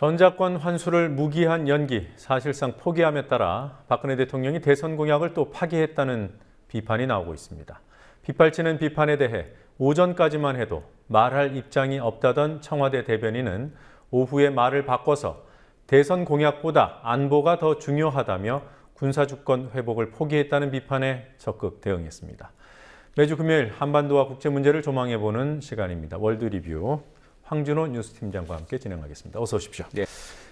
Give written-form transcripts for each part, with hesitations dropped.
전작권 환수를 무기한 연기, 사실상 포기함에 따라 박근혜 대통령이 대선 공약을 또 파기했다는 비판이 나오고 있습니다. 빗발치는 비판에 대해 오전까지만 해도 말할 입장이 없다던 청와대 대변인은 오후에 말을 바꿔서 대선 공약보다 안보가 더 중요하다며 군사주권 회복을 포기했다는 비판에 적극 대응했습니다. 매주 금요일 한반도와 국제 문제를 조망해보는 시간입니다. 월드리뷰 황준호 뉴스팀장과 함께 진행하겠습니다. 어서 오십시오. 네.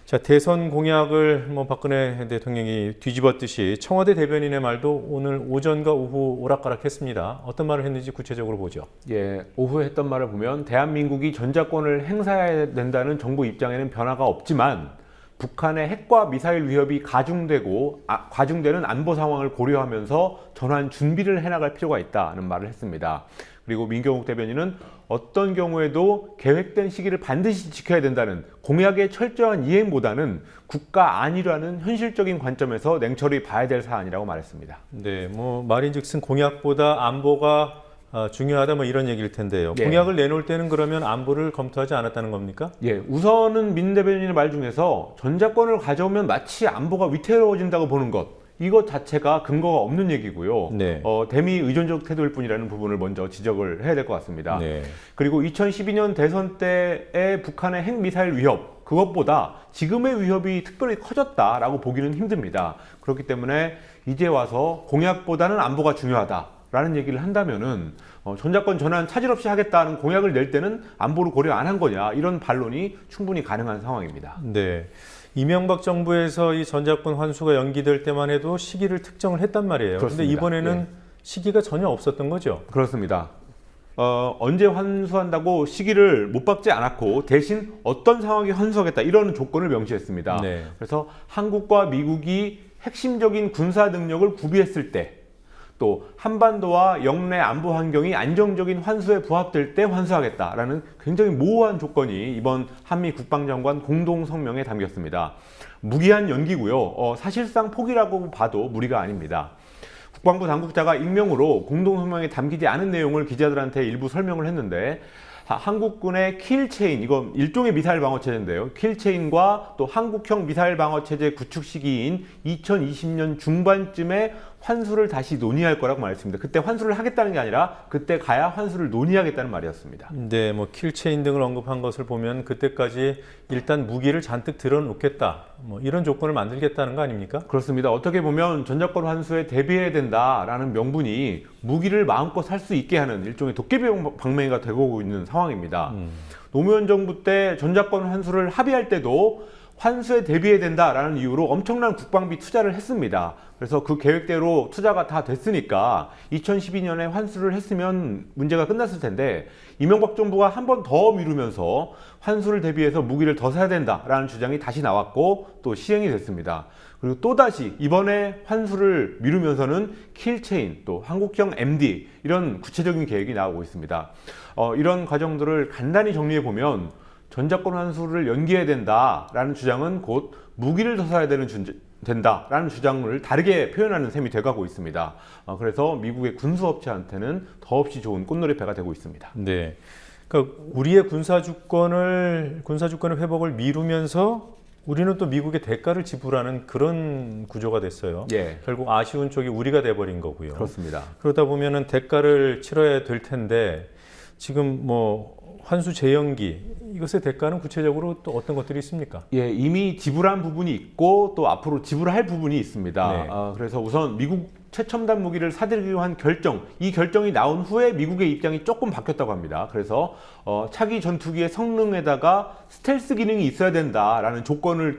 자, 대선 공약을 박근혜 대통령이 뒤집었듯이 청와대 대변인의 말도 오늘 오전과 오후 오락가락했습니다. 어떤 말을 했는지 구체적으로 보죠. 예, 오후에 했던 말을 보면 대한민국이 전작권을 행사해야 된다는 정부 입장에는 변화가 없지만 북한의 핵과 미사일 위협이 가중되는 안보 상황을 고려하면서 전환 준비를 해나갈 필요가 있다는 말을 했습니다. 그리고 민경욱 대변인은 어떤 경우에도 계획된 시기를 반드시 지켜야 된다는 공약의 철저한 이행보다는 국가 안위라는 현실적인 관점에서 냉철히 봐야 될 사안이라고 말했습니다. 네, 말인즉슨 공약보다 안보가 중요하다 이런 얘기일 텐데요. 예. 공약을 내놓을 때는 그러면 안보를 검토하지 않았다는 겁니까? 예, 우선은 민 대변인의 말 중에서 전작권을 가져오면 마치 안보가 위태로워진다고 보는 것, 이것 자체가 근거가 없는 얘기고요. 네. 대미 의존적 태도일 뿐이라는 부분을 먼저 지적을 해야 될 것 같습니다. 네. 그리고 2012년 대선 때의 북한의 핵미사일 위협, 그것보다 지금의 위협이 특별히 커졌다라고 보기는 힘듭니다. 그렇기 때문에 이제 와서 공약보다는 안보가 중요하다라는 얘기를 한다면은 전작권 전환 차질 없이 하겠다는 공약을 낼 때는 안보를 고려 안 한 거냐, 이런 반론이 충분히 가능한 상황입니다. 네. 이명박 정부에서 이 전작권 환수가 연기될 때만 해도 시기를 특정을 했단 말이에요. 그런데 이번에는 예. 시기가 전혀 없었던 거죠? 그렇습니다. 언제 환수한다고 시기를 못 박지 않았고 대신 어떤 상황에 환수하겠다, 이런 조건을 명시했습니다. 네. 그래서 한국과 미국이 핵심적인 군사 능력을 구비했을 때, 또 한반도와 영내 안보 환경이 안정적인 환수에 부합될 때 환수하겠다라는 굉장히 모호한 조건이 이번 한미 국방장관 공동 성명에 담겼습니다. 무기한 연기고요. 사실상 포기라고 봐도 무리가 아닙니다. 국방부 당국자가 익명으로 공동 성명에 담기지 않은 내용을 기자들한테 일부 설명을 했는데, 한국군의 킬체인, 이건 일종의 미사일 방어 체제인데요. 킬체인과 또 한국형 미사일 방어 체제 구축 시기인 2020년 중반쯤에 환수를 다시 논의할 거라고 말했습니다. 그때 환수를 하겠다는 게 아니라 그때 가야 환수를 논의하겠다는 말이었습니다. 네, 킬체인 등을 언급한 것을 보면 그때까지 일단 무기를 잔뜩 들어놓겠다, 이런 조건을 만들겠다는 거 아닙니까? 그렇습니다. 어떻게 보면 전작권 환수에 대비해야 된다라는 명분이 무기를 마음껏 살 수 있게 하는 일종의 도깨비 방망이가 되고 있는 상황입니다. 노무현 정부 때 전작권 환수를 합의할 때도 환수에 대비해야 된다라는 이유로 엄청난 국방비 투자를 했습니다. 그래서 그 계획대로 투자가 다 됐으니까 2012년에 환수를 했으면 문제가 끝났을 텐데, 이명박 정부가 한 번 더 미루면서 환수를 대비해서 무기를 더 사야 된다라는 주장이 다시 나왔고 또 시행이 됐습니다. 그리고 또다시 이번에 환수를 미루면서는 킬체인, 또 한국형 MD, 이런 구체적인 계획이 나오고 있습니다. 이런 과정들을 간단히 정리해보면 전작권 환수를 연기해야 된다라는 주장은 곧 무기를 더 사야 된다라는 주장을 다르게 표현하는 셈이 돼가고 있습니다. 그래서 미국의 군수업체한테는 더없이 좋은 꽃놀이패가 되고 있습니다. 네, 그러니까 우리의 군사주권의 회복을 미루면서 우리는 또 미국의 대가를 지불하는 그런 구조가 됐어요. 예. 결국 아쉬운 쪽이 우리가 돼버린 거고요. 그렇습니다. 그러다 보면은 대가를 치러야 될 텐데, 지금 환수 재연기, 이것의 대가는 구체적으로 또 어떤 것들이 있습니까? 예, 이미 지불한 부분이 있고 또 앞으로 지불할 부분이 있습니다. 네. 그래서 우선 미국 최첨단 무기를 사들이기로 한 결정, 이 결정이 나온 후에 미국의 입장이 조금 바뀌었다고 합니다. 그래서 차기 전투기의 성능에다가 스텔스 기능이 있어야 된다라는 조건을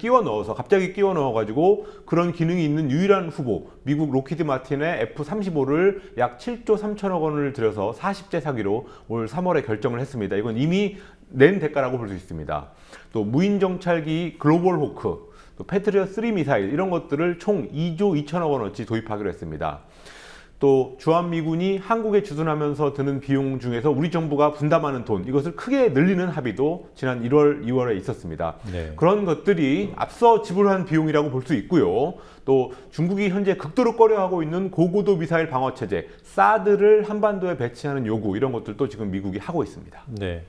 갑자기 끼워 넣어가지고 그런 기능이 있는 유일한 후보, 미국 로키드 마틴의 F-35를 약 7조 3천억 원을 들여서 40대 사기로 올 3월에 결정을 했습니다. 이건 이미 낸 대가라고 볼 수 있습니다. 또 무인 정찰기 글로벌 호크, 또 패트리엇 3 미사일, 이런 것들을 총 2조 2천억 원어치 도입하기로 했습니다. 또 주한미군이 한국에 주둔하면서 드는 비용 중에서 우리 정부가 분담하는 돈, 이것을 크게 늘리는 합의도 지난 1월, 2월에 있었습니다. 네. 그런 것들이 앞서 지불한 비용이라고 볼 수 있고요. 또 중국이 현재 극도로 꺼려하고 있는 고고도 미사일 방어체제 사드를 한반도에 배치하는 요구, 이런 것들도 지금 미국이 하고 있습니다. 네.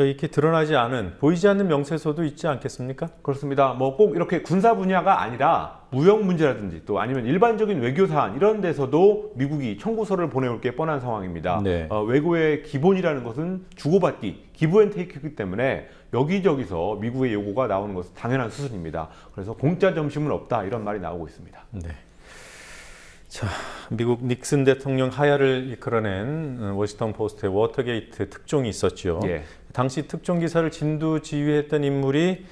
이렇게 드러나지 않은, 보이지 않는 명세서도 있지 않겠습니까? 그렇습니다. 뭐 꼭 이렇게 군사 분야가 아니라 무역 문제라든지 또 아니면 일반적인 외교 사안 이런 데서도 미국이 청구서를 보내올 게 뻔한 상황입니다. 네. 외교의 기본이라는 것은 주고받기, 기브앤테이크이기 때문에 여기저기서 미국의 요구가 나오는 것은 당연한 수순입니다. 그래서 공짜 점심은 없다 이런 말이 나오고 있습니다. 네. 자, 미국 닉슨 대통령 하야를 이끌어낸 워싱턴 포스트의 워터게이트 특종이 있었죠. 예. 당시 특종 기사를 진두지휘했던 인물이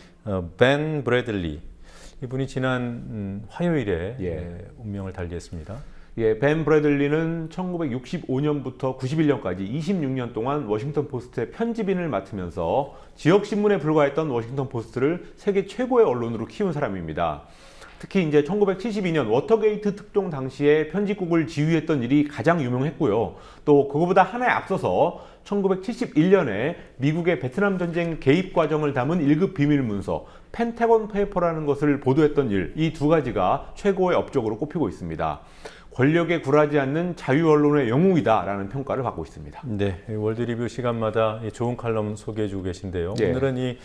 벤 브래들리. 이분이 지난 화요일에 운명을 달리했습니다. 예, 벤 브래들리는 1965년부터 91년까지 26년 동안 워싱턴 포스트의 편집인을 맡으면서 지역 신문에 불과했던 워싱턴 포스트를 세계 최고의 언론으로 키운 사람입니다. 특히 이제 1972년 워터게이트 특종 당시에 편집국을 지휘했던 일이 가장 유명했고요. 또 그거보다 하나에 앞서서 1971년에 미국의 베트남 전쟁 개입 과정을 담은 1급 비밀 문서 펜타곤 페이퍼라는 것을 보도했던 일, 이 두 가지가 최고의 업적으로 꼽히고 있습니다. 권력에 굴하지 않는 자유 언론의 영웅이다라는 평가를 받고 있습니다. 네, 월드리뷰 시간마다 좋은 칼럼 소개해주고 계신데요. 예. 오늘은 이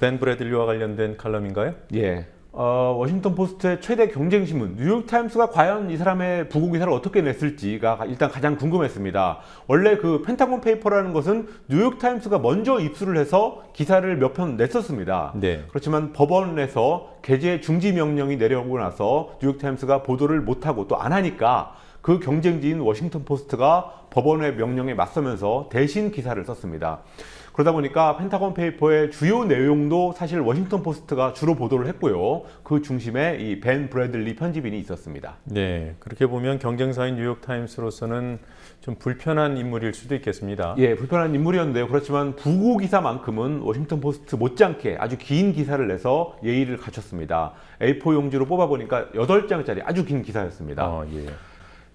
벤 브래들리와 관련된 칼럼인가요? 예. 워싱턴 포스트의 최대 경쟁신문 뉴욕타임스가 과연 이 사람의 부고 기사를 어떻게 냈을지가 일단 가장 궁금했습니다. 원래 그 펜타곤 페이퍼라는 것은 뉴욕타임스가 먼저 입수를 해서 기사를 몇 편 냈었습니다. 네. 그렇지만 법원에서 게재 중지 명령이 내려오고 나서 뉴욕타임스가 보도를 못하고 또 안 하니까 그 경쟁지인 워싱턴 포스트가 법원의 명령에 맞서면서 대신 기사를 썼습니다. 그러다 보니까 펜타곤 페이퍼의 주요 내용도 사실 워싱턴 포스트가 주로 보도를 했고요. 그 중심에 이 벤 브래들리 편집인이 있었습니다. 네, 그렇게 보면 경쟁사인 뉴욕타임스로서는 좀 불편한 인물일 수도 있겠습니다. 예, 불편한 인물이었는데요. 그렇지만 부고 기사만큼은 워싱턴 포스트 못지않게 아주 긴 기사를 내서 예의를 갖췄습니다. A4 용지로 뽑아보니까 8장짜리 아주 긴 기사였습니다. 예.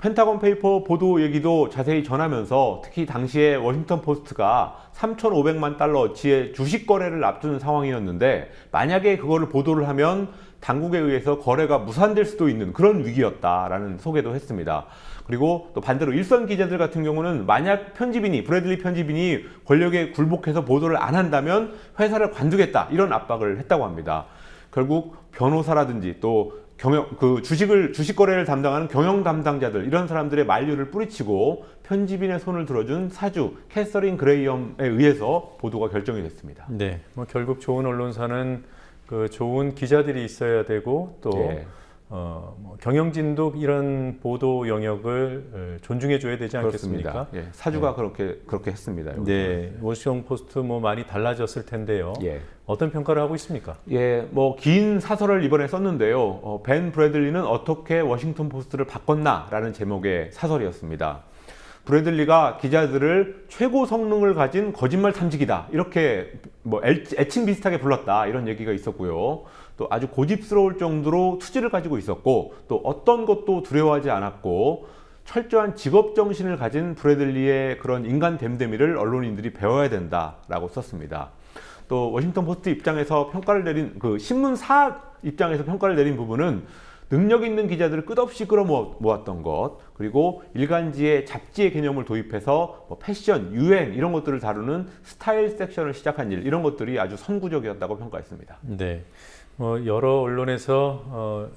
펜타곤 페이퍼 보도 얘기도 자세히 전하면서 특히 당시에 워싱턴 포스트가 3,500만 달러어치의 주식 거래를 앞두는 상황이었는데 만약에 그거를 보도를 하면 당국에 의해서 거래가 무산될 수도 있는 그런 위기였다라는 소개도 했습니다. 그리고 또 반대로 일선 기자들 같은 경우는 만약 브래들리 편집인이 권력에 굴복해서 보도를 안 한다면 회사를 관두겠다 이런 압박을 했다고 합니다. 결국 변호사라든지 또 주식 거래를 담당하는 경영 담당자들 이런 사람들의 만류를 뿌리치고 편집인의 손을 들어준 사주 캐서린 그레이엄에 의해서 보도가 결정이 됐습니다. 네, 뭐 결국 좋은 언론사는 그 좋은 기자들이 있어야 되고 또 뭐 경영진도 이런 보도 영역을 존중해줘야 되지 않겠습니까? 예, 사주가 그렇게 했습니다. 여기서. 네, 워싱턴 포스트 뭐 많이 달라졌을 텐데요. 예. 어떤 평가를 하고 있습니까? 예, 뭐 긴 사설을 이번에 썼는데요. 벤 브래들리는 어떻게 워싱턴 포스트를 바꿨나라는 제목의 사설이었습니다. 브래들리가 기자들을 최고 성능을 가진 거짓말 탐지기다 이렇게 뭐 애칭 비슷하게 불렀다 이런 얘기가 있었고요. 또 아주 고집스러울 정도로 투지를 가지고 있었고 또 어떤 것도 두려워하지 않았고 철저한 직업 정신을 가진 브래들리의 그런 인간 됨됨이를 언론인들이 배워야 된다라고 썼습니다. 또 워싱턴 포스트 입장에서 평가를 내린 그 신문사 입장에서 평가를 내린 부분은 능력 있는 기자들을 끝없이 끌어모았던 것, 그리고 일간지에 잡지의 개념을 도입해서 뭐 패션, 유행 이런 것들을 다루는 스타일 섹션을 시작한 일, 이런 것들이 아주 선구적이었다고 평가했습니다. 네, 여러 언론에서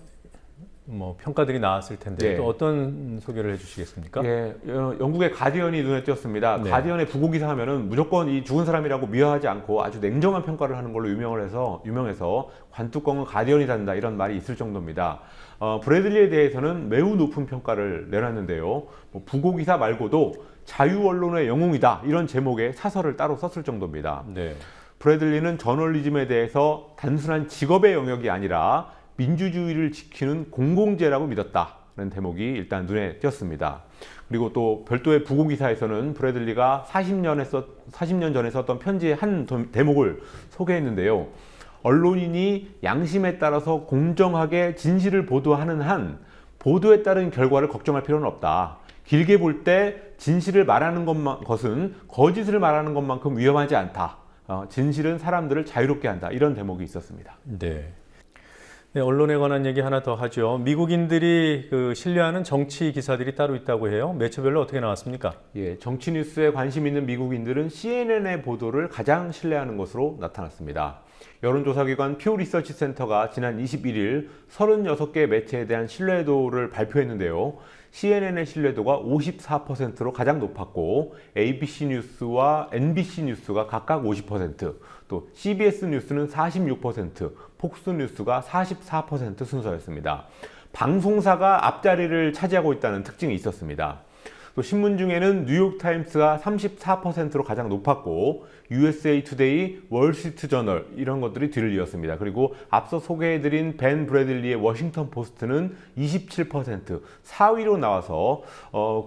뭐 평가들이 나왔을 텐데 또 어떤 소개를 해주시겠습니까? 예, 영국의 가디언이 눈에 띄었습니다. 네. 가디언의 부고 기사 하면은 무조건 이 죽은 사람이라고 미화하지 않고 아주 냉정한 평가를 하는 걸로 유명해서 관뚜껑은 가디언이 단다 이런 말이 있을 정도입니다. 브래들리에 대해서는 매우 높은 평가를 내놨는데요. 뭐 부고 기사 말고도 자유 언론의 영웅이다 이런 제목의 사설을 따로 썼을 정도입니다. 네. 브래들리는 저널리즘에 대해서 단순한 직업의 영역이 아니라 민주주의를 지키는 공공재라고 믿었다는 대목이 일단 눈에 띄었습니다. 그리고 또 별도의 부고 기사에서는 브래들리가 40년 전에 썼던 편지의 한 대목을 소개했는데요. 언론인이 양심에 따라서 공정하게 진실을 보도하는 한 보도에 따른 결과를 걱정할 필요는 없다. 길게 볼 때 진실을 말하는 것은 거짓을 말하는 것만큼 위험하지 않다. 진실은 사람들을 자유롭게 한다. 이런 대목이 있었습니다. 네. 네, 언론에 관한 얘기 하나 더 하죠. 미국인들이 신뢰하는 정치 기사들이 따로 있다고 해요. 매체별로 어떻게 나왔습니까? 예, 정치 뉴스에 관심 있는 미국인들은 CNN의 보도를 가장 신뢰하는 것으로 나타났습니다. 여론조사기관 퓨 리서치 센터가 지난 21일 36개 매체에 대한 신뢰도를 발표했는데요. CNN의 신뢰도가 54%로 가장 높았고 ABC 뉴스와 NBC 뉴스가 각각 50%, 또 CBS 뉴스는 46%, 폭스 뉴스가 44% 순서였습니다. 방송사가 앞자리를 차지하고 있다는 특징이 있었습니다. 또 신문 중에는 뉴욕타임스가 34%로 가장 높았고 USA 투데이, 월스트리트 저널 이런 것들이 뒤를 이었습니다. 그리고 앞서 소개해드린 벤 브래들리의 워싱턴 포스트는 27%, 4위로 나와서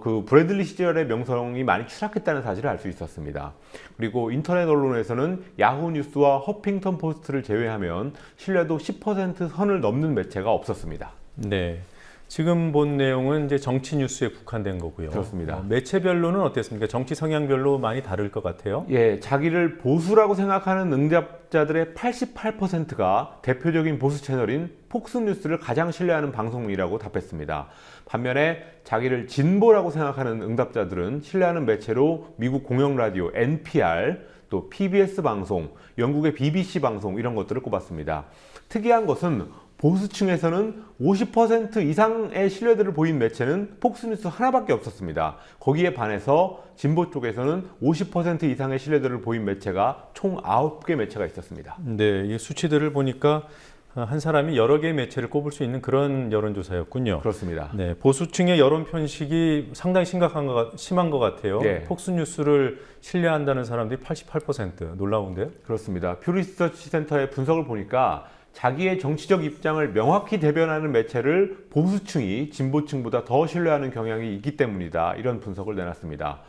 그 브래들리 시절의 명성이 많이 추락했다는 사실을 알 수 있었습니다. 그리고 인터넷 언론에서는 야후 뉴스와 허핑턴 포스트를 제외하면 신뢰도 10% 선을 넘는 매체가 없었습니다. 네. 지금 본 내용은 이제 정치 뉴스에 국한된 거고요. 그렇습니다. 매체별로는 어땠습니까? 정치 성향별로 많이 다를 것 같아요. 예, 자기를 보수라고 생각하는 응답자들의 88%가 대표적인 보수 채널인 폭스뉴스를 가장 신뢰하는 방송이라고 답했습니다. 반면에 자기를 진보라고 생각하는 응답자들은 신뢰하는 매체로 미국 공영라디오 NPR, 또 PBS 방송, 영국의 BBC 방송 이런 것들을 꼽았습니다. 특이한 것은 보수층에서는 50% 이상의 신뢰도를 보인 매체는 폭스뉴스 하나밖에 없었습니다. 거기에 반해서 진보 쪽에서는 50% 이상의 신뢰도를 보인 매체가 총 9개 매체가 있었습니다. 네, 이 수치들을 보니까 한 사람이 여러 개의 매체를 꼽을 수 있는 그런 여론조사였군요. 그렇습니다. 네, 보수층의 여론 편식이 상당히 심한 것 같아요. 네. 폭스뉴스를 신뢰한다는 사람들이 88%, 놀라운데요? 그렇습니다. 퓨 리서치 센터의 분석을 보니까 자기의 정치적 입장을 명확히 대변하는 매체를 보수층이 진보층보다 더 신뢰하는 경향이 있기 때문이다. 이런 분석을 내놨습니다.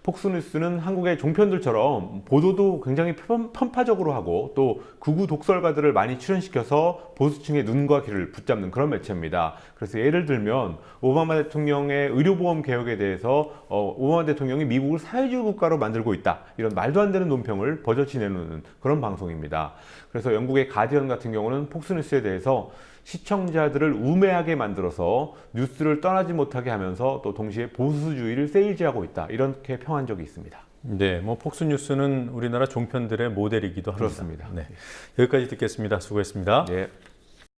폭스뉴스는 한국의 종편들처럼 보도도 굉장히 편파적으로 하고 또 극우 독설가들을 많이 출연시켜서 보수층의 눈과 귀를 붙잡는 그런 매체입니다. 그래서 예를 들면 오바마 대통령의 의료보험 개혁에 대해서 오바마 대통령이 미국을 사회주의 국가로 만들고 있다. 이런 말도 안 되는 논평을 버젓이 내놓는 그런 방송입니다. 그래서 영국의 가디언 같은 경우는 폭스뉴스에 대해서 시청자들을 우매하게 만들어서 뉴스를 떠나지 못하게 하면서 또 동시에 보수주의를 세일즈하고 있다. 이렇게 평한 적이 있습니다. 네, 뭐 폭스뉴스는 우리나라 종편들의 모델이기도 합니다. 그렇습니다. 네, 여기까지 듣겠습니다. 수고했습니다. 네.